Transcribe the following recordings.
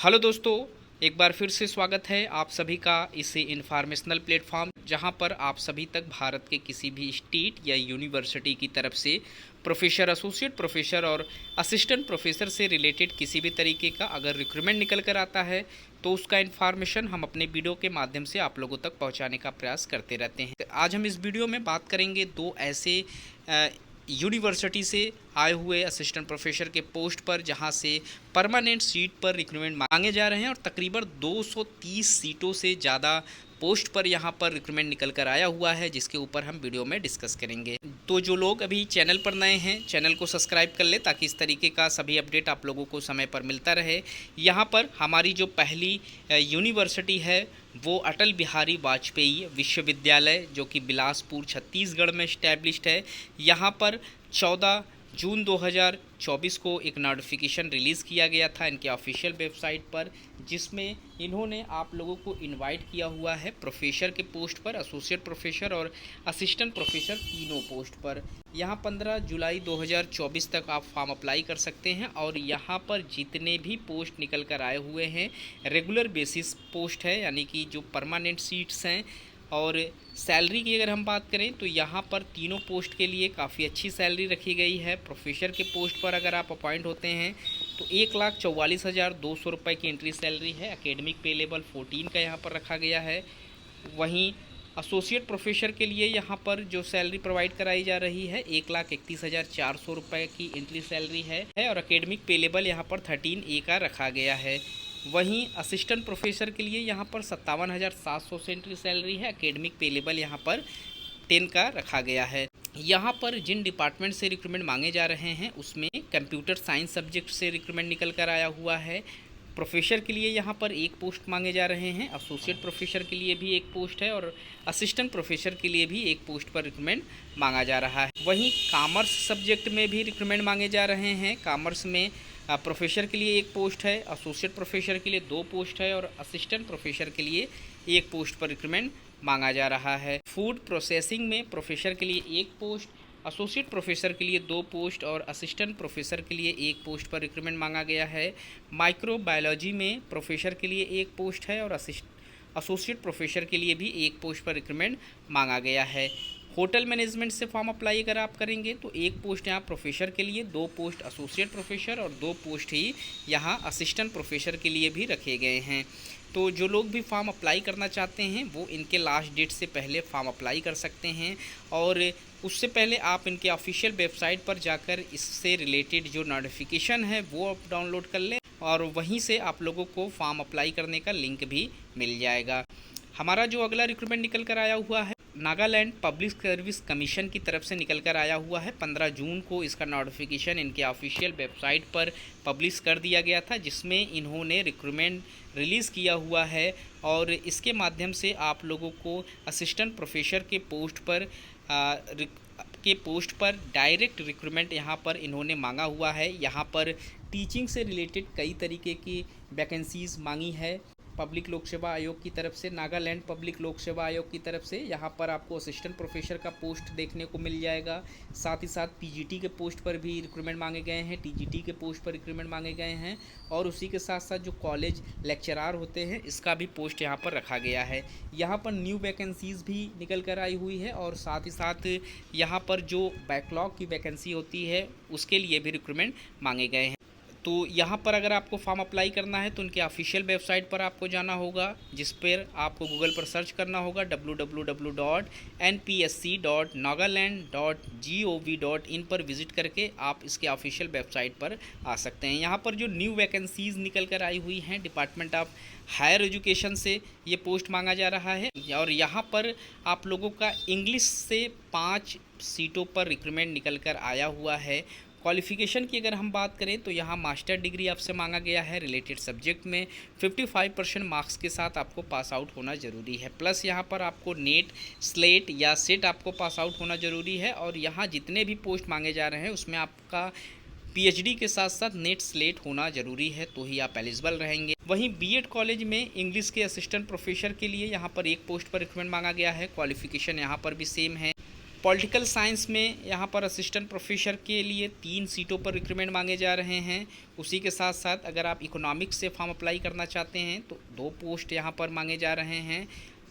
Hello दोस्तों, एक बार फिर से स्वागत है आप सभी का इस इन्फॉर्मेशनल प्लेटफॉर्म जहां पर आप सभी तक भारत के किसी भी स्टेट या यूनिवर्सिटी की तरफ से प्रोफेसर, एसोसिएट प्रोफेसर और असिस्टेंट प्रोफेसर से रिलेटेड किसी भी तरीके का अगर रिक्रूटमेंट निकल कर आता है तो उसका इन्फॉर्मेशन हम अपने वीडियो के माध्यम से आप लोगों तक पहुंचाने का प्रयास करते रहते हैं। आज हम इस वीडियो में बात करेंगे दो ऐसे यूनिवर्सिटी से आए हुए असिस्टेंट प्रोफेसर के पोस्ट पर जहां से परमानेंट सीट पर रिक्रूटमेंट मांगे जा रहे हैं और तकरीबन 230 सीटों से ज़्यादा पोस्ट पर यहां पर रिक्रूटमेंट निकल कर आया हुआ है, जिसके ऊपर हम वीडियो में डिस्कस करेंगे। तो जो लोग अभी चैनल पर नए हैं, चैनल को सब्सक्राइब कर ले ताकि इस तरीके का सभी अपडेट आप लोगों को समय पर मिलता रहे। यहाँ पर हमारी जो पहली यूनिवर्सिटी है वो अटल बिहारी वाजपेयी विश्वविद्यालय, जो कि बिलासपुर छत्तीसगढ़ में इस्टेब्लिश्ड है। यहाँ पर 14 जून 2024 को एक नोटिफिकेशन रिलीज़ किया गया था इनके ऑफिशियल वेबसाइट पर, जिसमें इन्होंने आप लोगों को इनवाइट किया हुआ है प्रोफेसर के पोस्ट पर, एसोसिएट प्रोफेसर और असिस्टेंट प्रोफेसर तीनों पोस्ट पर। यहाँ 15 जुलाई 2024 तक आप फॉर्म अप्लाई कर सकते हैं और यहाँ पर जितने भी पोस्ट निकल कर आए हुए हैं रेगुलर बेसिस पोस्ट है, यानी कि जो परमानेंट सीट्स हैं। और सैलरी की अगर हम बात करें तो यहाँ पर तीनों पोस्ट के लिए काफ़ी अच्छी सैलरी रखी गई है। प्रोफेसर के पोस्ट पर अगर आप अपॉइंट होते हैं तो 1,44,200 रुपये की एंट्री सैलरी है। एकेडमिक पे लेवल 14 का यहाँ पर रखा गया है। वहीं एसोसिएट प्रोफेसर के लिए यहाँ पर जो सैलरी प्रोवाइड कराई जा रही है 1,31,400 रुपये की एंट्री सैलरी है और एकेडमिक पे लेवल यहाँ पर 13A का रखा गया है। वहीं असिस्टेंट प्रोफेसर के लिए यहाँ पर 57,700 से एंट्री सैलरी है। एकेडमिक पे लेवल यहाँ पर 10 का रखा गया है। यहाँ पर जिन डिपार्टमेंट से रिक्रूटमेंट मांगे जा रहे हैं उसमें कंप्यूटर साइंस सब्जेक्ट से रिक्रूटमेंट निकल कर आया हुआ है। प्रोफेसर के लिए यहाँ पर एक पोस्ट मांगे जा रहे हैं, एसोसिएट प्रोफेसर के लिए भी एक पोस्ट है और असिस्टेंट प्रोफेसर के लिए भी एक पोस्ट पर रिक्रूटमेंट मांगा जा रहा है। वहीं कॉमर्स सब्जेक्ट में भी रिक्रूटमेंट मांगे जा रहे हैं। कॉमर्स में प्रोफेसर के लिए एक पोस्ट है, एसोसिएट प्रोफेसर के लिए 2 पोस्ट है और असिस्टेंट प्रोफेसर के लिए एक पोस्ट पर रिक्रूटमेंट मांगा जा रहा है। फूड प्रोसेसिंग में प्रोफेसर के लिए एक पोस्ट, एसोसिएट प्रोफेसर के लिए 2 पोस्ट और असिस्टेंट प्रोफेसर के लिए एक पोस्ट पर रिक्रूटमेंट मांगा गया है। माइक्रोबायोलॉजी में प्रोफेसर के लिए एक पोस्ट है और एसोसिएट प्रोफेसर के लिए भी एक पोस्ट पर रिक्रूटमेंट मांगा गया है। होटल मैनेजमेंट से फॉर्म अप्लाई अगर आप करेंगे तो एक पोस्ट यहाँ प्रोफेसर के लिए, 2 पोस्ट एसोसिएट प्रोफेसर और 2 पोस्ट ही यहाँ असिस्टेंट प्रोफेसर के लिए भी रखे गए हैं। तो जो लोग भी फॉर्म अप्लाई करना चाहते हैं वो इनके लास्ट डेट से पहले फॉर्म अप्लाई कर सकते हैं और उससे पहले आप इनके ऑफिशियल वेबसाइट पर जाकर इससे रिलेटेड जो नोटिफिकेशन है वो आप डाउनलोड कर लें और वहीं से आप लोगों को फॉर्म अप्लाई करने का लिंक भी मिल जाएगा। हमारा जो अगला रिक्रूटमेंट निकल कर आया हुआ है नागालैंड पब्लिक सर्विस कमीशन की तरफ से निकल कर आया हुआ है। 15 जून को इसका नोटिफिकेशन इनके ऑफिशियल वेबसाइट पर पब्लिश कर दिया गया था, जिसमें इन्होंने रिक्रूटमेंट रिलीज़ किया हुआ है और इसके माध्यम से आप लोगों को असिस्टेंट प्रोफेसर के पोस्ट पर डायरेक्ट रिक्रूटमेंट यहाँ पर इन्होंने मांगा हुआ है। यहाँ पर टीचिंग से रिलेटेड कई तरीके की वैकेंसीज़ मांगी है पब्लिक लोक सेवा आयोग की तरफ से, नागालैंड पब्लिक लोक सेवा आयोग की तरफ से। यहाँ पर आपको असिस्टेंट प्रोफेसर का पोस्ट देखने को मिल जाएगा। साथ ही साथ पीजीटी के पोस्ट पर भी रिक्रूटमेंट मांगे गए हैं, टीजीटी के पोस्ट पर रिक्रूटमेंट मांगे गए हैं और उसी के साथ साथ जो कॉलेज लेक्चरार होते हैं इसका भी पोस्ट यहाँ पर रखा गया है। यहाँ पर न्यू वैकेंसीज़ भी निकल कर आई हुई है और साथ ही साथ यहाँ पर जो बैकलॉग की वैकेंसी होती है उसके लिए भी रिक्रूटमेंट मांगे गए हैं। तो यहाँ पर अगर आपको फॉर्म अप्लाई करना है तो उनके ऑफिशियल वेबसाइट पर आपको जाना होगा, जिस पर आपको गूगल पर सर्च करना होगा www.npsc.nagaland.gov.in पर विज़िट करके आप इसके ऑफिशियल वेबसाइट पर आ सकते हैं। यहाँ पर जो न्यू वैकेंसीज़ निकल कर आई हुई हैं डिपार्टमेंट ऑफ हायर एजुकेशन से ये पोस्ट मांगा जा रहा है और यहाँ पर आप लोगों का इंग्लिश से 5 सीटों पर रिक्रूटमेंट निकल कर आया हुआ है। क्वालिफ़िकेशन की अगर हम बात करें तो यहाँ मास्टर डिग्री आपसे मांगा गया है। रिलेटेड सब्जेक्ट में 55% मार्क्स के साथ आपको पास आउट होना ज़रूरी है। प्लस यहाँ पर आपको नेट, स्लेट या सेट आपको पास आउट होना ज़रूरी है और यहाँ जितने भी पोस्ट मांगे जा रहे हैं उसमें आपका पीएचडी के साथ साथ नेट स्लेट होना ज़रूरी है, तो ही आप एलिजिबल रहेंगे। वहीं बीएड कॉलेज में इंग्लिश के असिस्टेंट प्रोफेसर के लिए यहाँ पर एक पोस्ट पर रिक्रूटमेंट मांगा गया है। क्वालिफ़िकेशन यहाँ पर भी सेम है। पॉलिटिकल साइंस में यहाँ पर असिस्टेंट प्रोफेसर के लिए 3 सीटों पर रिक्रूटमेंट मांगे जा रहे हैं। उसी के साथ साथ अगर आप इकोनॉमिक्स से फॉर्म अप्लाई करना चाहते हैं तो 2 पोस्ट यहाँ पर मांगे जा रहे हैं।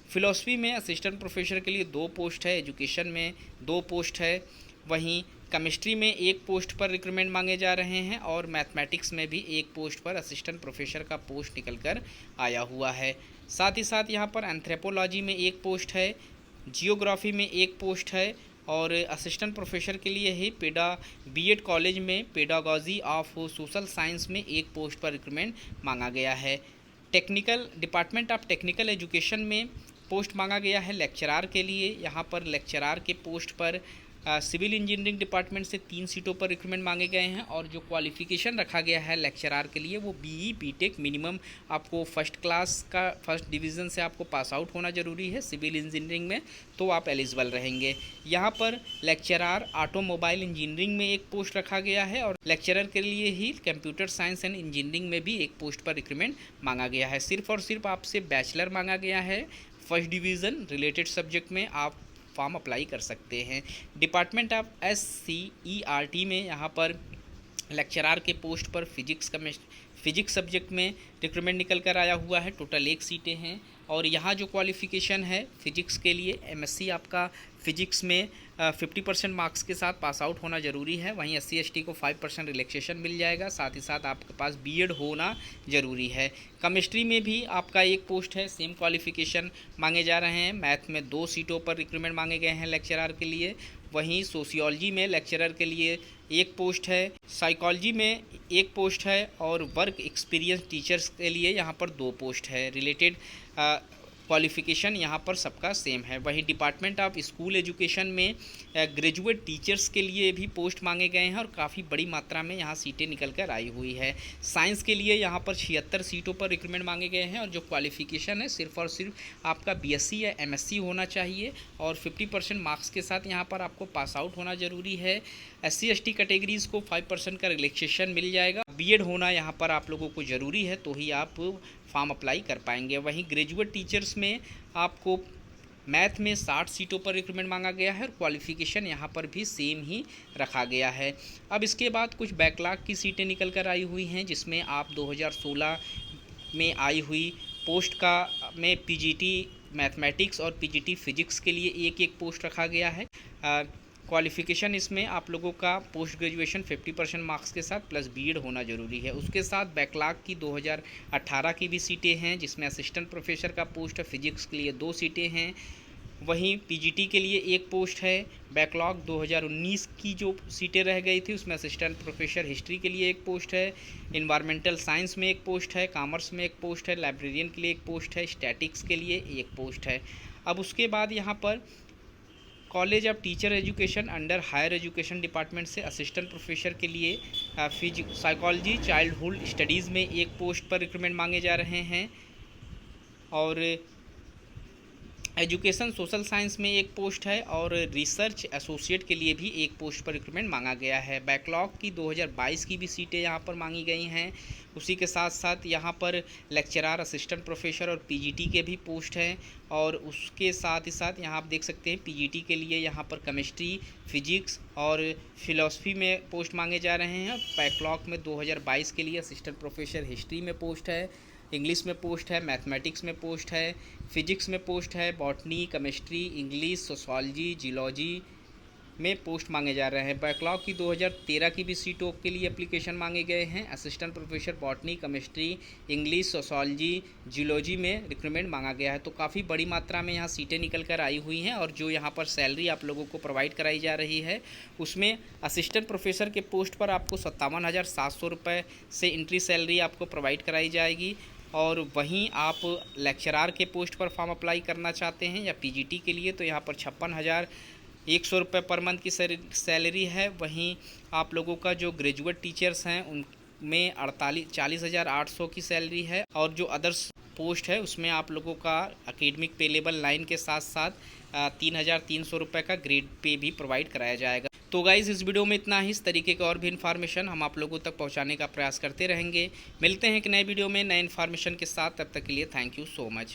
फ़िलॉसफी में असिस्टेंट प्रोफेसर के लिए 2 पोस्ट है, एजुकेशन में 2 पोस्ट है, वहीं केमिस्ट्री में 1 पोस्ट पर रिक्रूटमेंट मांगे जा रहे हैं और मैथमेटिक्स में भी 1 पोस्ट पर असिस्टेंट प्रोफेसर का पोस्ट निकल कर आया हुआ है। साथ ही साथ यहाँ पर एंथ्रोपोलॉजी में 1 पोस्ट है, जियोग्राफी में 1 पोस्ट है और असिस्टेंट प्रोफेसर के लिए ही बीएड कॉलेज में पेडागॉजी ऑफ सोशल साइंस में 1 पोस्ट पर रिक्रूटमेंट मांगा गया है। Technical department of technical education में पोस्ट मांगा गया है लेक्चरार के लिए। यहाँ पर लेक्चरार के पोस्ट पर सिविल इंजीनियरिंग डिपार्टमेंट से 3 सीटों पर रिक्रूटमेंट मांगे गए हैं और जो क्वालिफ़िकेशन रखा गया है लेक्चरार के लिए वो बीई बीटेक मिनिमम आपको फर्स्ट डिवीज़न से आपको पास आउट होना ज़रूरी है सिविल इंजीनियरिंग में, तो आप एलिजिबल रहेंगे। यहाँ पर लेक्चरार ऑटोमोबाइल इंजीनियरिंग में 1 पोस्ट रखा गया है और लेक्चरर के लिए ही कंप्यूटर साइंस एंड इंजीनियरिंग में भी 1 पोस्ट पर रिक्रूटमेंट मांगा गया है। सिर्फ और सिर्फ आपसे बैचलर मांगा गया है, फर्स्ट डिवीज़न रिलेटेड सब्जेक्ट में आप फॉर्म अप्लाई कर सकते हैं। डिपार्टमेंट ऑफ SCERT में यहाँ पर लेक्चरार के पोस्ट पर फिजिक्स सब्जेक्ट में रिक्रूटमेंट निकल कर आया हुआ है। टोटल 1 सीटें हैं और यहाँ जो क्वालिफ़िकेशन है फिजिक्स के लिए MSc आपका फिजिक्स में 50% मार्क्स के साथ पास आउट होना ज़रूरी है। वहीं SC ST को 5% रिलैक्सेशन मिल जाएगा। साथ ही साथ आपके पास बीएड होना ज़रूरी है। केमिस्ट्री में भी आपका 1 पोस्ट है, सेम क्वालिफ़िकेशन मांगे जा रहे हैं। मैथ में 2 सीटों पर रिक्रूटमेंट मांगे गए हैं लेक्चरार के लिए। वहीं सोशियोलॉजी में लेक्चरर के लिए 1 पोस्ट है, साइकोलॉजी में 1 पोस्ट है और वर्क एक्सपीरियंस टीचर्स के लिए यहाँ पर 2 पोस्ट है। रिलेटेड क्वालिफ़िकेशन यहाँ पर सबका सेम है। वहीं डिपार्टमेंट ऑफ स्कूल एजुकेशन में ग्रेजुएट टीचर्स के लिए भी पोस्ट मांगे गए हैं और काफ़ी बड़ी मात्रा में यहाँ सीटें निकल कर आई हुई है। साइंस के लिए यहाँ पर 76 सीटों पर रिक्रूटमेंट मांगे गए हैं और जो क्वालिफ़िकेशन है सिर्फ और सिर्फ आपका BSc या MSc होना चाहिए और 50% मार्क्स के साथ यहाँ पर आपको पास आउट होना ज़रूरी है। SC ST कैटेगरीज़ को 5% का रिलैक्सेशन मिल जाएगा। बीएड होना यहाँ पर आप लोगों को ज़रूरी है तो ही आप फॉर्म अप्लाई कर पाएंगे। वहीं ग्रेजुएट टीचर्स में आपको मैथ में 60 सीटों पर रिक्रूटमेंट मांगा गया है और क्वालिफ़िकेशन यहाँ पर भी सेम ही रखा गया है। अब इसके बाद कुछ बैकलॉग की सीटें निकल कर आई हुई हैं जिसमें आप 2016 में आई हुई पोस्ट में PGT मैथमेटिक्स और PGT फिजिक्स के लिए 1-1 पोस्ट रखा गया है। क्वालिफ़िकेशन इसमें आप लोगों का पोस्ट ग्रेजुएशन 50% मार्क्स के साथ प्लस बीएड होना ज़रूरी है। उसके साथ बैकलॉग की 2018 की भी सीटें हैं जिसमें असिस्टेंट प्रोफेसर का पोस्ट है, फिजिक्स के लिए 2 सीटें हैं। वहीं PGT के लिए 1 पोस्ट है। बैकलॉग 2019 की जो सीटें रह गई थी उसमें असिस्टेंट प्रोफेसर हिस्ट्री के लिए 1 पोस्ट है, इन्वायरमेंटल साइंस में 1 पोस्ट है, कॉमर्स में 1 पोस्ट है, लाइब्रेरियन के लिए 1 पोस्ट है, स्टैटिक्स के लिए 1 पोस्ट है। अब उसके बाद यहाँ पर college of teacher education under higher education department से असिस्टेंट प्रोफेसर के लिए साइकोलॉजी चाइल्डहुड स्टडीज़ में 1 पोस्ट पर रिक्रूटमेंट मांगे जा रहे हैं और एजुकेशन सोशल साइंस में 1 पोस्ट है और रिसर्च एसोसिएट के लिए भी 1 पोस्ट पर रिक्रूटमेंट मांगा गया है। बैकलॉग की 2022 की भी सीटें यहाँ पर मांगी गई हैं। उसी के साथ साथ यहाँ पर लेक्चरार, असिस्टेंट प्रोफेसर और PGT के भी पोस्ट हैं और उसके साथ ही साथ यहाँ आप देख सकते हैं PGT के लिए यहाँ पर केमिस्ट्री, फिजिक्स और फिलॉसफी में पोस्ट मांगे जा रहे हैं। बैकलॉग में 2022 के लिए असिस्टेंट प्रोफेसर हिस्ट्री में पोस्ट है, इंग्लिश में पोस्ट है, मैथमेटिक्स में पोस्ट है, फिजिक्स में पोस्ट है, botany, chemistry, English, sociology, geology में पोस्ट मांगे जा रहे हैं। बैकलॉग की 2013 की भी सीटों के लिए एप्लीकेशन मांगे गए हैं। Assistant professor botany, chemistry, English, sociology, geology में रिक्रूटमेंट मांगा गया है। तो काफ़ी बड़ी मात्रा में यहाँ सीटें निकल कर आई हुई हैं और जो यहाँ पर सैलरी आप लोगों को प्रोवाइड कराई जा रही है उसमें असिस्टेंट प्रोफेसर के पोस्ट पर आपको 57,700 रुपये से एंट्री सैलरी आपको प्रोवाइड कराई जाएगी और वहीं आप लेक्चरार के पोस्ट पर फॉर्म अप्लाई करना चाहते हैं या PGT के लिए तो यहाँ पर 56,100 रुपये पर मंथ की सैलरी है। वहीं आप लोगों का जो ग्रेजुएट टीचर्स हैं उनमें 40,800 की सैलरी है और जो अदर्स पोस्ट है उसमें आप लोगों का एकेडमिक पे लेवल 9 के साथ साथ 3,300 रुपये का ग्रेड पे भी प्रोवाइड कराया जाएगा। तो गाइज़ इस वीडियो में इतना ही। इस तरीके का और भी इन्फॉर्मेशन हम आप लोगों तक पहुंचाने का प्रयास करते रहेंगे। मिलते हैं एक नए वीडियो में नए इन्फॉर्मेशन के साथ, तब तक के लिए थैंक यू सो मच।